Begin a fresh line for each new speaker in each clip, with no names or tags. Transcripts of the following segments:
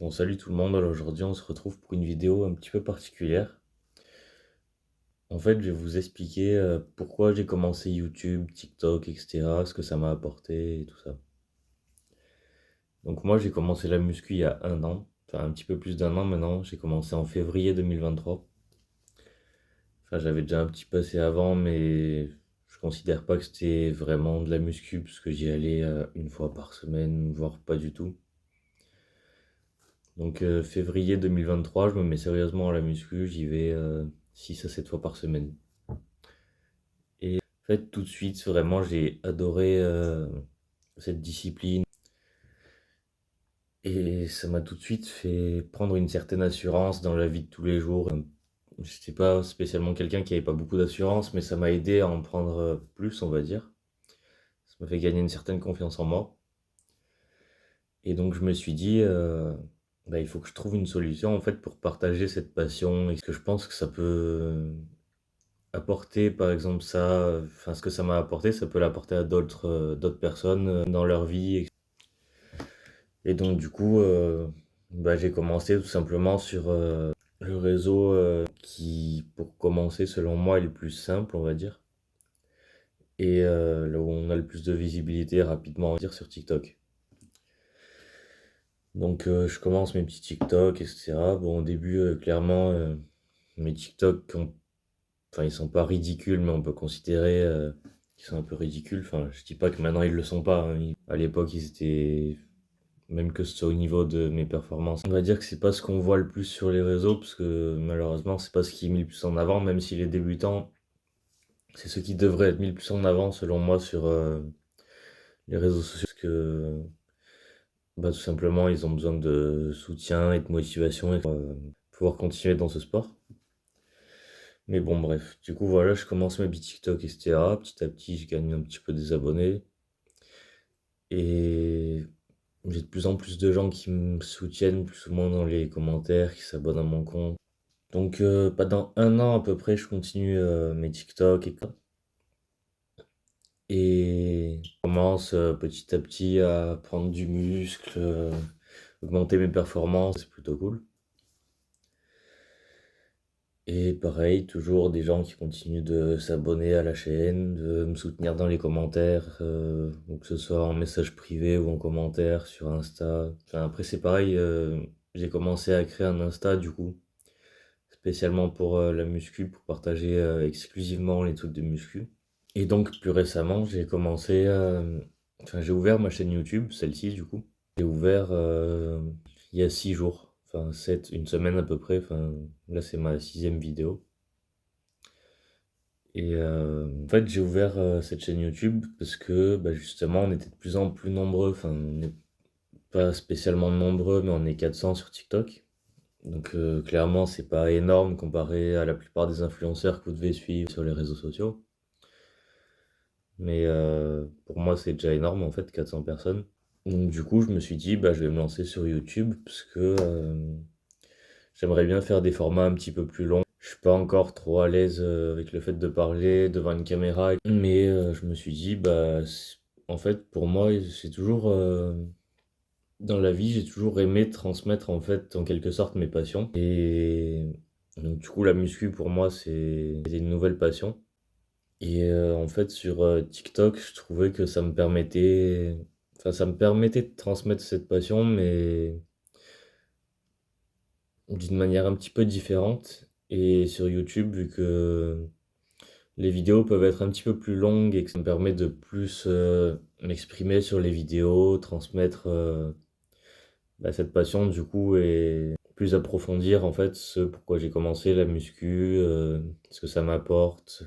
Bon, salut tout le monde, alors aujourd'hui on se retrouve pour une vidéo un petit peu particulière. En fait, je vais vous expliquer pourquoi j'ai commencé YouTube, TikTok, etc., ce que ça m'a apporté et tout ça. Donc moi j'ai commencé la muscu il y a un an, enfin un petit peu plus d'un an maintenant, j'ai commencé en février 2023. Enfin j'avais déjà un petit passé avant, mais je considère pas que c'était vraiment de la muscu, parce que j'y allais une fois par semaine, voire pas du tout. Donc février 2023, je me mets sérieusement à la muscu, j'y vais 6 à 7 fois par semaine. Et en fait, tout de suite, vraiment, j'ai adoré cette discipline. Et ça m'a tout de suite fait prendre une certaine assurance dans la vie de tous les jours. Je n'étais pas spécialement quelqu'un qui avait pas beaucoup d'assurance, mais ça m'a aidé à en prendre plus, on va dire. Ça m'a fait gagner une certaine confiance en moi. Et donc, je me suis dit, bah, il faut que je trouve une solution, en fait, pour partager cette passion. Et que je pense que ça peut apporter, par exemple, ça, enfin, ce que ça m'a apporté, ça peut l'apporter à d'autres personnes dans leur vie. Et donc du coup, bah, j'ai commencé tout simplement sur le réseau qui, pour commencer, selon moi, est le plus simple, on va dire. Et là où on a le plus de visibilité rapidement, on va dire, sur TikTok. Donc je commence mes petits TikTok, etc. Bon, au début, clairement, mes TikTok, enfin, ils sont pas ridicules, mais on peut considérer qu'ils sont un peu ridicules. Enfin, je dis pas que maintenant ils le sont pas, hein. À l'époque, ils étaient même que ce soit au niveau de mes performances. On va dire que c'est pas ce qu'on voit le plus sur les réseaux, parce que malheureusement, c'est pas ce qui est mis le plus en avant, même si les débutants, c'est ce qui devrait être mis le plus en avant, selon moi, sur les réseaux sociaux, parce que bah, tout simplement, ils ont besoin de soutien et de motivation et pour pouvoir continuer dans ce sport. Mais bon, bref, du coup, voilà, je commence mes petits TikTok, etc. Petit à petit, je gagne un petit peu des abonnés. Et j'ai de plus en plus de gens qui me soutiennent, plus ou moins dans les commentaires, qui s'abonnent à mon compte. Donc pendant un an à peu près, je continue mes TikTok et quoi. Et je commence petit à petit à prendre du muscle, augmenter mes performances, c'est plutôt cool. Et pareil, toujours des gens qui continuent de s'abonner à la chaîne, de me soutenir dans les commentaires, ou que ce soit en message privé ou en commentaire sur Insta. Enfin, après c'est pareil, j'ai commencé à créer un Insta du coup, spécialement pour la muscu, pour partager exclusivement les trucs de muscu. Et donc plus récemment, j'ai commencé, enfin j'ai ouvert ma chaîne YouTube, celle-ci du coup. J'ai ouvert il y a 6 jours, enfin une semaine à peu près, enfin là c'est ma 6e vidéo. Et en fait j'ai ouvert cette chaîne YouTube parce que bah, justement on était de plus en plus nombreux, enfin on n'est pas spécialement nombreux mais on est 400 sur TikTok. Donc clairement c'est pas énorme comparé à la plupart des influenceurs que vous devez suivre sur les réseaux sociaux. Mais pour moi, c'est déjà énorme en fait, 400 personnes. Donc du coup, je me suis dit, bah, je vais me lancer sur YouTube parce que j'aimerais bien faire des formats un petit peu plus longs. Je suis pas encore trop à l'aise avec le fait de parler devant une caméra, mais je me suis dit, bah, en fait, pour moi, c'est toujours dans la vie, j'ai toujours aimé transmettre en fait, en quelque sorte, mes passions. Et donc du coup, la muscu pour moi, c'est une nouvelle passion. Et en fait, sur TikTok, je trouvais que ça me permettait, enfin, ça me permettait de transmettre cette passion, mais d'une manière un petit peu différente. Et sur YouTube, vu que les vidéos peuvent être un petit peu plus longues et que ça me permet de plus m'exprimer sur les vidéos, transmettre bah, cette passion, du coup, et plus approfondir en fait ce pourquoi j'ai commencé la muscu, ce que ça m'apporte,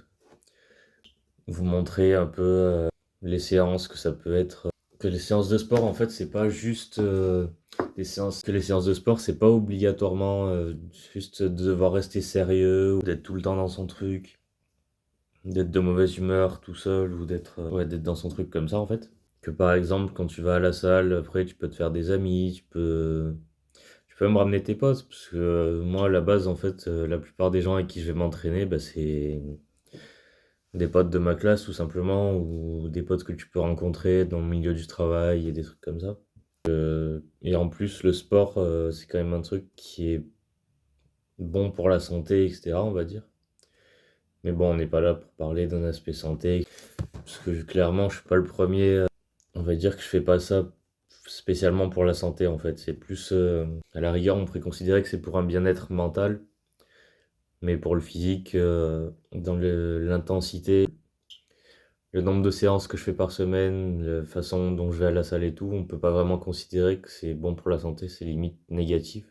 vous montrer un peu les séances que ça peut être. Que les séances de sport, en fait, c'est pas juste des séances. Que les séances de sport, c'est pas obligatoirement juste de devoir rester sérieux ou d'être tout le temps dans son truc, d'être de mauvaise humeur tout seul ou d'être ouais, d'être dans son truc comme ça, en fait. Que par exemple, quand tu vas à la salle, après, tu peux te faire des amis, tu peux même ramener tes potes, parce que moi, à la base, en fait, la plupart des gens avec qui je vais m'entraîner, bah, c'est des potes de ma classe tout simplement, ou des potes que tu peux rencontrer dans le milieu du travail et des trucs comme ça. Et en plus, le sport, c'est quand même un truc qui est bon pour la santé, etc., on va dire. Mais bon, on n'est pas là pour parler d'un aspect santé, parce que clairement, je suis pas le premier. On va dire que je fais pas ça spécialement pour la santé, en fait. C'est plus, à la rigueur, on pourrait considérer que c'est pour un bien-être mental, mais pour le physique, dans l'intensité, le nombre de séances que je fais par semaine, la façon dont je vais à la salle et tout, on peut pas vraiment considérer que c'est bon pour la santé, c'est limite négatif.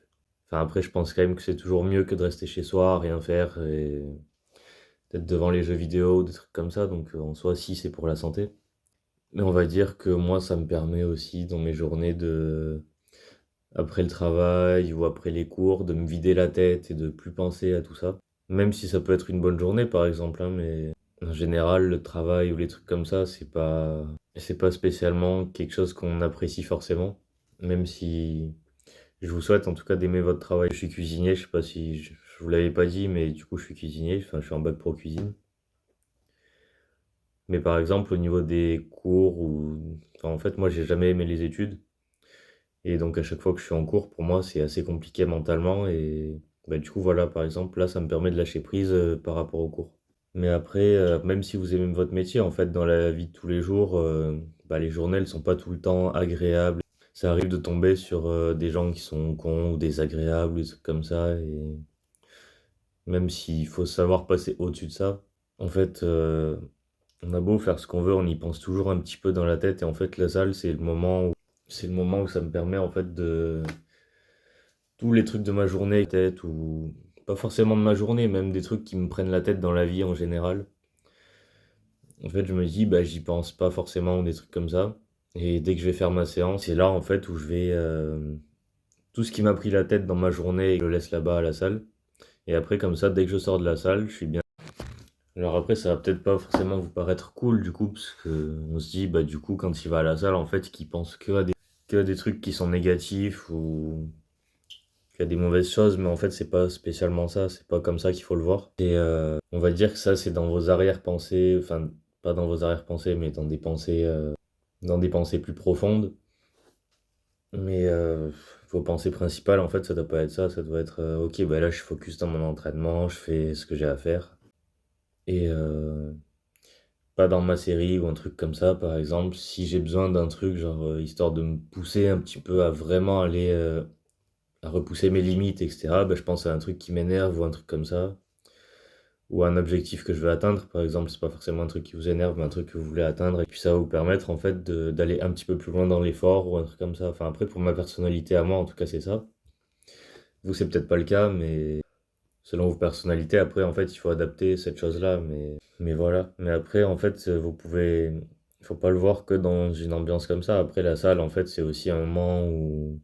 Enfin, après, je pense quand même que c'est toujours mieux que de rester chez soi, rien faire et d'être devant les jeux vidéo, des trucs comme ça. Donc, en soi, si c'est pour la santé. Mais on va dire que moi, ça me permet aussi dans mes journées après le travail ou après les cours, de me vider la tête et de plus penser à tout ça. Même si ça peut être une bonne journée, par exemple, hein, mais en général, le travail ou les trucs comme ça, c'est pas spécialement quelque chose qu'on apprécie forcément. Même si je vous souhaite en tout cas d'aimer votre travail. Je suis cuisinier, je sais pas si je vous l'avais pas dit, mais du coup, je suis cuisinier, enfin, je suis en bac pro cuisine. Mais par exemple, au niveau des cours enfin, en fait, moi, j'ai jamais aimé les études. Et donc, à chaque fois que je suis en cours, pour moi, c'est assez compliqué mentalement. Et bah, du coup, voilà, par exemple, là, ça me permet de lâcher prise par rapport aux cours. Mais après, même si vous aimez votre métier, en fait, dans la vie de tous les jours, bah, les journées, elles sont pas tout le temps agréables. Ça arrive de tomber sur des gens qui sont cons ou désagréables, des trucs comme ça. Et même s'il faut savoir passer au-dessus de ça, en fait, on a beau faire ce qu'on veut, on y pense toujours un petit peu dans la tête. Et en fait, la salle, c'est le moment où ça me permet, en fait, de tous les trucs de ma journée, tête, ou pas forcément de ma journée, même des trucs qui me prennent la tête dans la vie en général. En fait, je me dis, bah, j'y pense pas forcément, des trucs comme ça. Et dès que je vais faire ma séance, c'est là, en fait, où je vais, tout ce qui m'a pris la tête dans ma journée, je le laisse là-bas à la salle. Et après, comme ça, dès que je sors de la salle, je suis bien. Alors après, ça va peut-être pas forcément vous paraître cool, du coup, parce que on se dit, bah, du coup, quand il va à la salle, en fait, qu'il pense que à des trucs qui sont négatifs ou qu'il y a des mauvaises choses, mais en fait, c'est pas spécialement ça, c'est pas comme ça qu'il faut le voir. Et on va dire que ça, c'est dans vos arrière-pensées, enfin, pas dans vos arrière-pensées, mais dans des pensées plus profondes. Mais vos pensées principales, en fait, ça doit pas être ça, ça doit être ok, bah là, je suis focus dans mon entraînement, je fais ce que j'ai à faire. Et pas dans ma série ou un truc comme ça, par exemple, si j'ai besoin d'un truc, genre, histoire de me pousser un petit peu à vraiment aller à repousser mes limites, etc., bah, je pense à un truc qui m'énerve ou un truc comme ça, ou un objectif que je veux atteindre, par exemple, c'est pas forcément un truc qui vous énerve, mais un truc que vous voulez atteindre, et puis ça va vous permettre en fait d'aller un petit peu plus loin dans l'effort ou un truc comme ça. Enfin, après, pour ma personnalité à moi, en tout cas, c'est ça. Vous, c'est peut-être pas le cas, mais selon vos personnalités, après, en fait, il faut adapter cette chose-là, mais voilà. Mais après, en fait, il faut pas le voir que dans une ambiance comme ça. Après, la salle, en fait, c'est aussi un moment où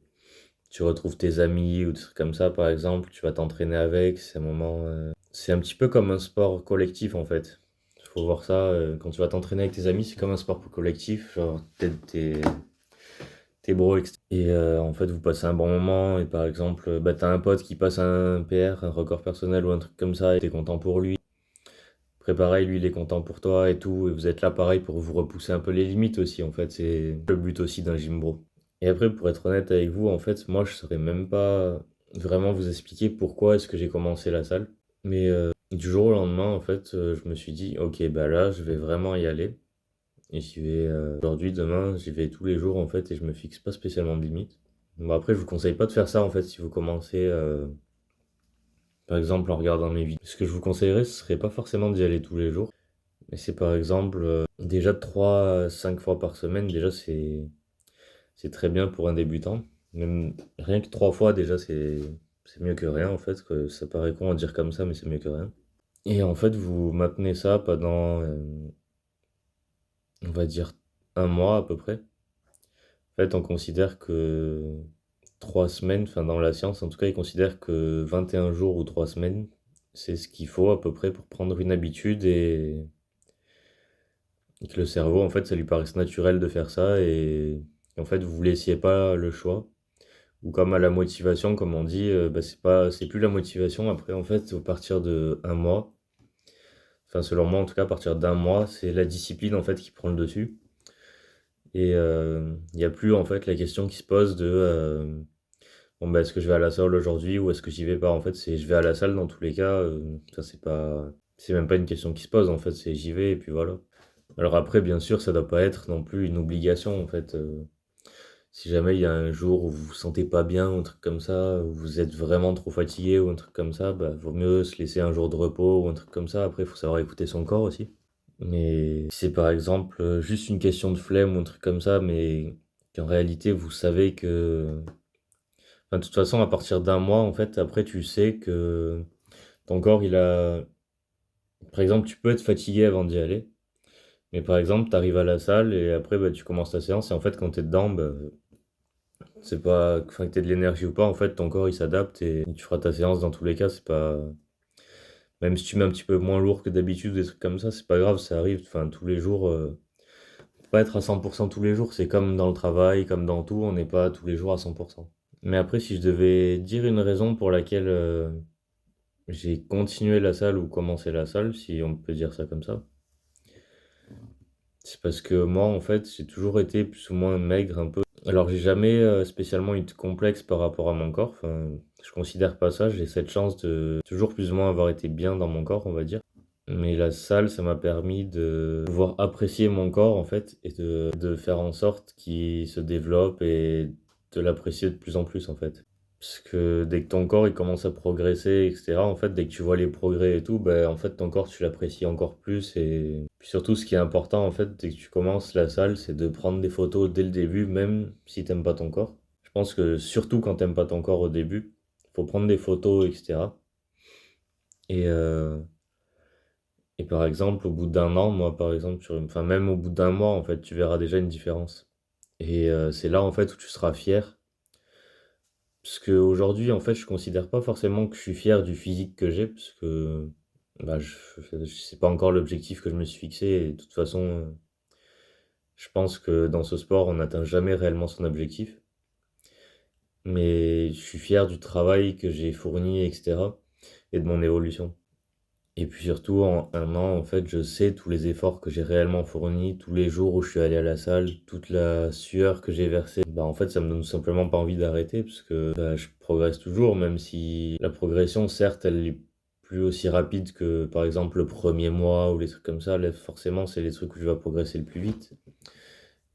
tu retrouves tes amis ou des trucs comme ça, par exemple, tu vas t'entraîner avec, c'est un moment, c'est un petit peu comme un sport collectif, en fait. Il faut voir ça, quand tu vas t'entraîner avec tes amis, c'est comme un sport collectif, genre, tes bros, etc. Et en fait, vous passez un bon moment, et par exemple, bah, t'as un pote qui passe un PR, un record personnel ou un truc comme ça, et t'es content pour lui. Après, pareil, lui, il est content pour toi et tout, et vous êtes là, pareil, pour vous repousser un peu les limites aussi, en fait, c'est le but aussi d'un gym bro. Et après, pour être honnête avec vous, en fait, moi, je saurais même pas vraiment vous expliquer pourquoi est-ce que j'ai commencé la salle. Mais du jour au lendemain, en fait, je me suis dit, ok, bah là, je vais vraiment y aller. Et j'y vais aujourd'hui, demain, j'y vais tous les jours, en fait, et je me fixe pas spécialement de limite. Bon, après, je vous conseille pas de faire ça, en fait, si vous commencez, par exemple, en regardant mes vidéos. Ce que je vous conseillerais, ce serait pas forcément d'y aller tous les jours. Mais c'est par exemple, déjà 3 à 5 fois par semaine, déjà, c'est très bien pour un débutant. Même rien que 3 fois, déjà, c'est mieux que rien, en fait. Que ça paraît con à dire comme ça, mais c'est mieux que rien. Et en fait, vous maintenez ça pendant, on va dire, un mois à peu près. En fait, on considère que 3 semaines, enfin dans la science, en tout cas, ils considèrent que 21 jours ou 3 semaines, c'est ce qu'il faut à peu près pour prendre une habitude et que le cerveau, en fait, ça lui paraisse naturel de faire ça et en fait, vous ne laissiez pas le choix. Ou comme à la motivation, comme on dit, bah, c'est plus la motivation. Après, en fait, à partir de un mois, enfin selon moi en tout cas, à partir d'un mois, c'est la discipline en fait qui prend le dessus. Et il y a plus en fait la question qui se pose de bon bah est-ce que je vais à la salle aujourd'hui ou est-ce que j'y vais pas? En fait, c'est je vais à la salle dans tous les cas, ça c'est même pas une question qui se pose en fait, c'est j'y vais et puis voilà. Alors après bien sûr, ça doit pas être non plus une obligation en fait, si jamais il y a un jour où vous vous sentez pas bien ou un truc comme ça, où vous êtes vraiment trop fatigué ou un truc comme ça, bah vaut mieux se laisser un jour de repos ou un truc comme ça. Après, il faut savoir écouter son corps aussi. Mais si c'est par exemple juste une question de flemme ou un truc comme ça, mais qu'en réalité vous savez que... Enfin, de toute façon, à partir d'un mois, en fait, après tu sais que ton corps, il a... Par exemple, tu peux être fatigué avant d'y aller, mais par exemple, tu arrives à la salle et après, bah, tu commences ta séance et en fait, quand tu es dedans, bah, c'est pas... Enfin, que tu de l'énergie ou pas, en fait, ton corps, il s'adapte et tu feras ta séance dans tous les cas, c'est pas... Même si tu mets un petit peu moins lourd que d'habitude, des trucs comme ça, c'est pas grave, ça arrive, enfin, tous les jours... Faut pas être à 100% tous les jours, c'est comme dans le travail, comme dans tout, on n'est pas tous les jours à 100%. Mais après, si je devais dire une raison pour laquelle j'ai continué la salle ou commencé la salle, si on peut dire ça comme ça, c'est parce que moi, en fait, j'ai toujours été plus ou moins maigre un peu. Alors, j'ai jamais spécialement eu de complexe par rapport à mon corps. Enfin, je considère pas ça. J'ai cette chance de toujours plus ou moins avoir été bien dans mon corps, on va dire. Mais la salle, ça m'a permis de pouvoir apprécier mon corps, en fait, et de faire en sorte qu'il se développe et de l'apprécier de plus en plus, en fait. Parce que dès que ton corps il commence à progresser, etc., en fait, dès que tu vois les progrès et tout, ben, en fait, ton corps, tu l'apprécies encore plus. Et puis surtout, ce qui est important, en fait, dès que tu commences la salle, c'est de prendre des photos dès le début, même si t'aimes pas ton corps. Je pense que surtout quand t'aimes pas ton corps au début, faut prendre des photos, etc. Et, euh, et par exemple, au bout d'un an, moi, par exemple, enfin, même au bout d'un mois, en fait, tu verras déjà une différence. Et c'est là, en fait, où tu seras fier. Parce qu'aujourd'hui, en fait, je considère pas forcément que je suis fier du physique que j'ai, parce que bah, c'est pas encore l'objectif que je me suis fixé. Et de toute façon, je pense que dans ce sport, on n'atteint jamais réellement son objectif. Mais je suis fier du travail que j'ai fourni, etc. et de mon évolution. Et puis surtout, en un an, en fait, je sais tous les efforts que j'ai réellement fournis, tous les jours où je suis allé à la salle, toute la sueur que j'ai versée. Bah, en fait, ça me donne simplement pas envie d'arrêter, parce que bah, je progresse toujours, même si la progression, certes, elle est plus aussi rapide que, par exemple, le premier mois ou les trucs comme ça. Là, forcément, c'est les trucs où je vais progresser le plus vite.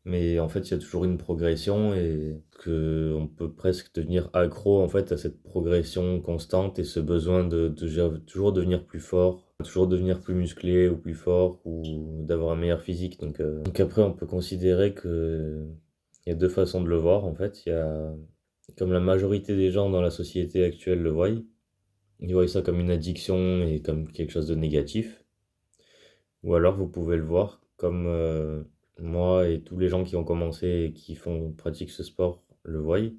Mais en fait, il y a toujours une progression et que on peut presque devenir accro en fait à cette progression constante et ce besoin de toujours devenir plus fort, toujours devenir plus musclé ou plus fort ou d'avoir un meilleur physique. Donc après, on peut considérer que il y a deux façons de le voir en fait. Il y a comme la majorité des gens dans la société actuelle le voient, ils voient ça comme une addiction et comme quelque chose de négatif. Ou alors vous pouvez le voir comme moi et tous les gens qui ont commencé et qui pratiquent ce sport le voient. Vous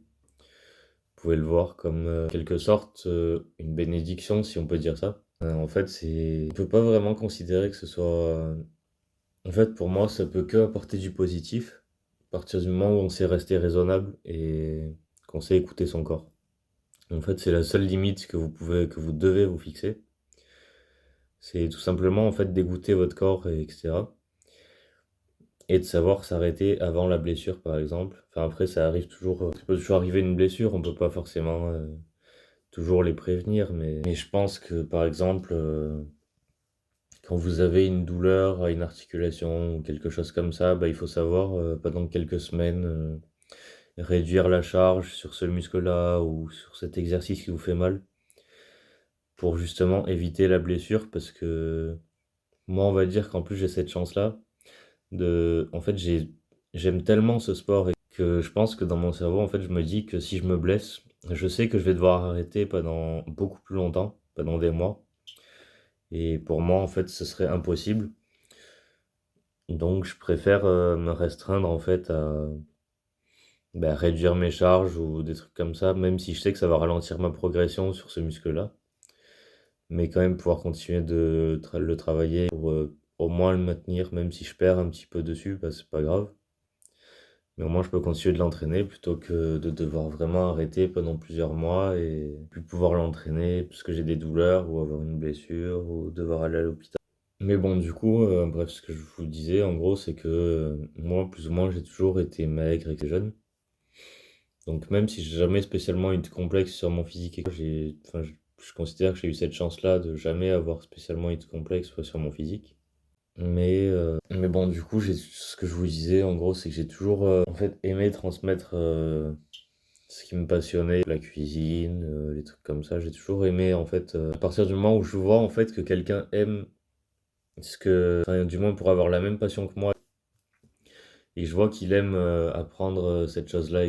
pouvez le voir comme quelque sorte une bénédiction si on peut dire ça. En fait, on peut pas vraiment considérer que ce soit. En fait, pour moi, ça peut que apporter du positif à partir du moment où on sait rester raisonnable et qu'on sait écouter son corps. En fait, c'est la seule limite que vous devez vous fixer. C'est tout simplement en fait d'écouter votre corps et etc. Et de savoir s'arrêter avant la blessure, par exemple. Enfin, après, ça arrive toujours, ça peut toujours arriver une blessure, on peut pas forcément toujours les prévenir, mais je pense que, par exemple, quand vous avez une douleur à une articulation ou quelque chose comme ça, bah, il faut savoir, pendant quelques semaines, réduire la charge sur ce muscle-là ou sur cet exercice qui vous fait mal pour justement éviter la blessure parce que moi, on va dire qu'en plus, j'ai cette chance-là en fait, j'aime tellement ce sport et que je pense que dans mon cerveau, en fait, je me dis que si je me blesse, je sais que je vais devoir arrêter pendant beaucoup plus longtemps, pendant des mois. Et pour moi, en fait, ce serait impossible. Donc, je préfère me restreindre, en fait, à bah, réduire mes charges ou des trucs comme ça, même si je sais que ça va ralentir ma progression sur ce muscle-là. Mais quand même pouvoir continuer de le travailler pour au moins le maintenir, même si je perds un petit peu dessus, bah, c'est pas grave. Mais au moins, je peux continuer de l'entraîner plutôt que de devoir vraiment arrêter pendant plusieurs mois et plus pouvoir l'entraîner parce que j'ai des douleurs ou avoir une blessure ou devoir aller à l'hôpital. Mais bon, du coup, bref, ce que je vous disais, en gros, c'est que moi, plus ou moins, j'ai toujours été maigre et que jeune. Donc, même si j'ai jamais spécialement eu de complexe sur mon physique, et que enfin, je considère que j'ai eu cette chance-là de jamais avoir spécialement eu de complexe sur mon physique. Mais bon, du coup, ce que je vous disais, en gros, c'est que j'ai toujours en fait aimé transmettre ce qui me passionnait, la cuisine, les trucs comme ça. J'ai toujours aimé, en fait, à partir du moment où je vois en fait que quelqu'un aime enfin, du moins pour avoir la même passion que moi, et je vois qu'il aime apprendre cette chose-là.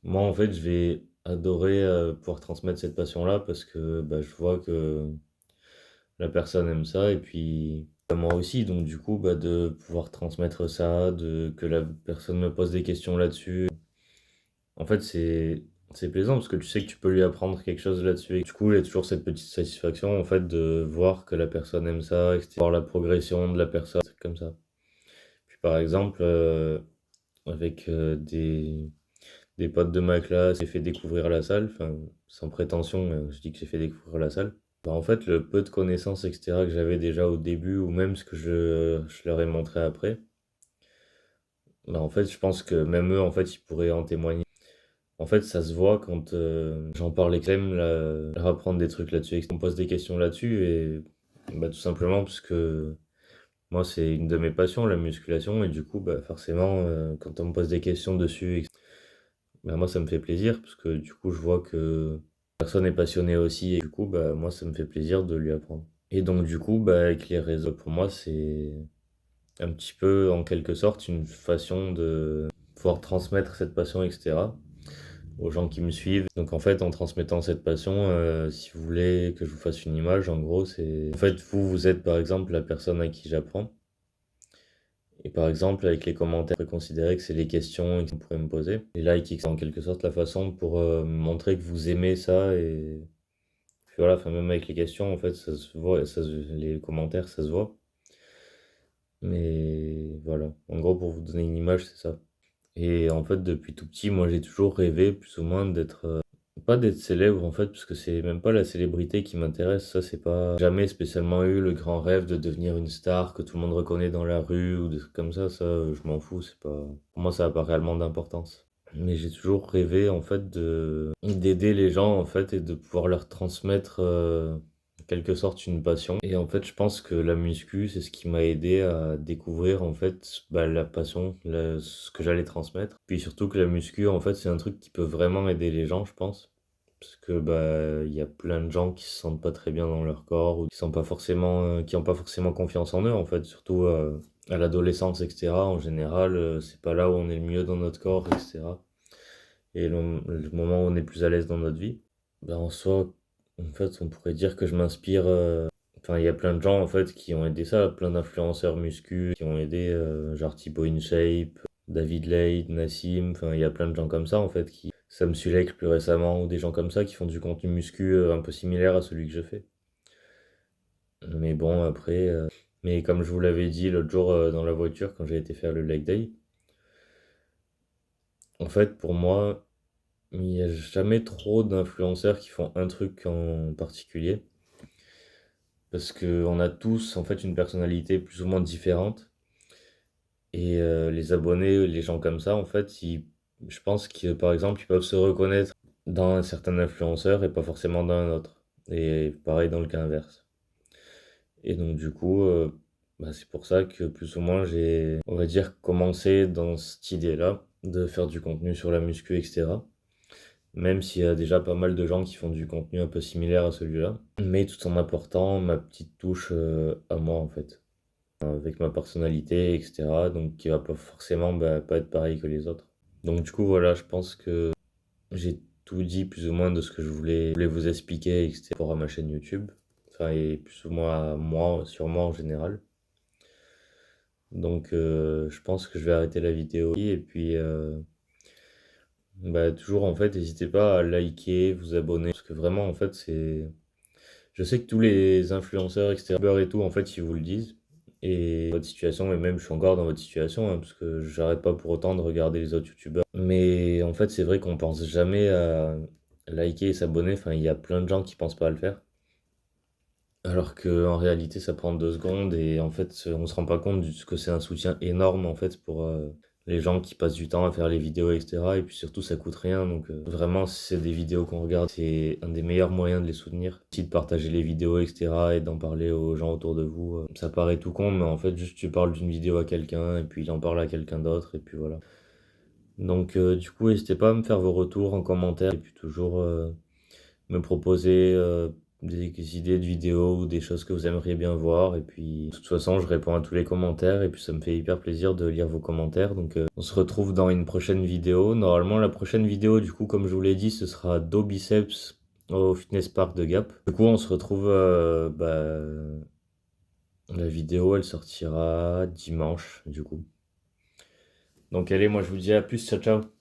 Moi, en fait, je vais adorer pouvoir transmettre cette passion-là parce que bah, je vois que la personne aime ça et puis bah, moi aussi. Donc, du coup, bah, de pouvoir transmettre ça, que la personne me pose des questions là-dessus, en fait, c'est plaisant parce que tu sais que tu peux lui apprendre quelque chose là-dessus. Et du coup, il y a toujours cette petite satisfaction en fait de voir que la personne aime ça, etc. Voir la progression de la personne, des trucs comme ça. Puis par exemple, avec des potes de ma classe, j'ai fait découvrir la salle, enfin, sans prétention, je dis que j'ai fait découvrir la salle. Bah, en fait, le peu de connaissances, etc., que j'avais déjà au début, ou même ce que je leur ai montré après, bah, en fait, je pense que même eux, en fait, ils pourraient en témoigner. En fait, ça se voit quand j'en parle et que j'aime leur apprendre des trucs là-dessus, et qu'on me pose des questions là-dessus, et bah, tout simplement parce que moi, c'est une de mes passions, la musculation, et du coup, bah, forcément, quand on me pose des questions dessus, bah, moi, ça me fait plaisir, parce que du coup, je vois que la personne est passionnée aussi, et du coup, bah, moi, ça me fait plaisir de lui apprendre. Et donc, du coup, bah, avec les réseaux, pour moi, c'est un petit peu, en quelque sorte, une façon de pouvoir transmettre cette passion, etc., aux gens qui me suivent. Donc, en fait, en transmettant cette passion, si vous voulez que je vous fasse une image, en gros, c'est... En fait, vous êtes, par exemple, la personne à qui j'apprends. Et par exemple, avec les commentaires, on peut considérer que c'est les questions que vous pourrez me poser. Les likes, c'est en quelque sorte la façon pour montrer que vous aimez ça. Et puis voilà, enfin, même avec les questions, en fait, ça se voit, les commentaires, ça se voit. Mais voilà, en gros, pour vous donner une image, c'est ça. Et en fait, depuis tout petit, moi, j'ai toujours rêvé, plus ou moins, pas d'être célèbre, en fait, parce que c'est même pas la célébrité qui m'intéresse. Ça, c'est pas... Jamais spécialement eu le grand rêve de devenir une star que tout le monde reconnaît dans la rue ou des trucs comme ça. Ça, je m'en fous, c'est pas... Pour moi, ça n'a pas réellement d'importance. Mais j'ai toujours rêvé, en fait, d'aider les gens, en fait, et de pouvoir leur transmettre, en quelque sorte, une passion. Et en fait, je pense que la muscu, c'est ce qui m'a aidé à découvrir, en fait, bah, la passion, ce que j'allais transmettre. Puis surtout que la muscu, en fait, c'est un truc qui peut vraiment aider les gens, je pense. Parce que, bah, il y a plein de gens qui se sentent pas très bien dans leur corps, ou qui sont pas forcément, qui ont pas forcément confiance en eux, en fait, surtout, à l'adolescence, etc. En général, c'est pas là où on est le mieux dans notre corps, etc. Et le moment où on est plus à l'aise dans notre vie. Ben, en soi, en fait, on pourrait dire que je m'inspire. Enfin, il y a plein de gens en fait qui ont aidé ça, plein d'influenceurs muscu qui ont aidé, genre Thibaut InShape, David Lade, Nassim. Enfin, il y a plein de gens comme ça en fait qui. Sam Sulek plus récemment, ou des gens comme ça qui font du contenu muscu un peu similaire à celui que je fais. Mais bon, après. Mais comme je vous l'avais dit l'autre jour dans la voiture quand j'ai été faire le leg day, en fait, pour moi, il n'y a jamais trop d'influenceurs qui font un truc en particulier. Parce qu'on a tous en fait une personnalité plus ou moins différente. Et les abonnés, les gens comme ça, en fait, je pense que par exemple, ils peuvent se reconnaître dans un certain influenceur et pas forcément dans un autre. Et pareil dans le cas inverse. Et donc du coup, bah, c'est pour ça que plus ou moins j'ai, on va dire, commencé dans cette idée-là de faire du contenu sur la muscu, etc. Même s'il y a déjà pas mal de gens qui font du contenu un peu similaire à celui-là, mais tout en apportant ma petite touche à moi en fait, avec ma personnalité, etc. Donc qui va pas forcément bah, pas être pareil que les autres. Donc du coup voilà, je pense que j'ai tout dit plus ou moins de ce que je voulais vous expliquer, etc. pour ma chaîne YouTube, enfin et plus ou moins à moi, sur moi en général. Donc je pense que je vais arrêter la vidéo et puis bah, toujours en fait, n'hésitez pas à liker, vous abonner, parce que vraiment en fait c'est... Je sais que tous les influenceurs, etc. et tout, en fait, ils vous le disent. Et votre situation, et même je suis encore dans votre situation, hein, parce que j'arrête pas pour autant de regarder les autres youtubeurs. Mais en fait, c'est vrai qu'on pense jamais à liker et s'abonner. Enfin, il y a plein de gens qui pensent pas à le faire. Alors qu'en réalité, ça prend 2 secondes et en fait, on se rend pas compte du que c'est un soutien énorme, en fait, pour, les gens qui passent du temps à faire les vidéos et cetera et puis surtout ça coûte rien donc vraiment si c'est des vidéos qu'on regarde, c'est un des meilleurs moyens de les soutenir. Aussi de partager les vidéos et cetera et d'en parler aux gens autour de vous, ça paraît tout con mais en fait juste tu parles d'une vidéo à quelqu'un et puis il en parle à quelqu'un d'autre et puis voilà. Donc du coup, n'hésitez pas à me faire vos retours en commentaire et puis toujours, me proposer, des idées de vidéos ou des choses que vous aimeriez bien voir et puis de toute façon, je réponds à tous les commentaires et puis ça me fait hyper plaisir de lire vos commentaires donc on se retrouve dans une prochaine vidéo. Normalement, la prochaine vidéo, du coup, comme je vous l'ai dit, ce sera dos biceps au Fitness Park de Gap. Du coup, on se retrouve, la vidéo, elle sortira dimanche, du coup. Donc allez, moi je vous dis à plus, ciao ciao.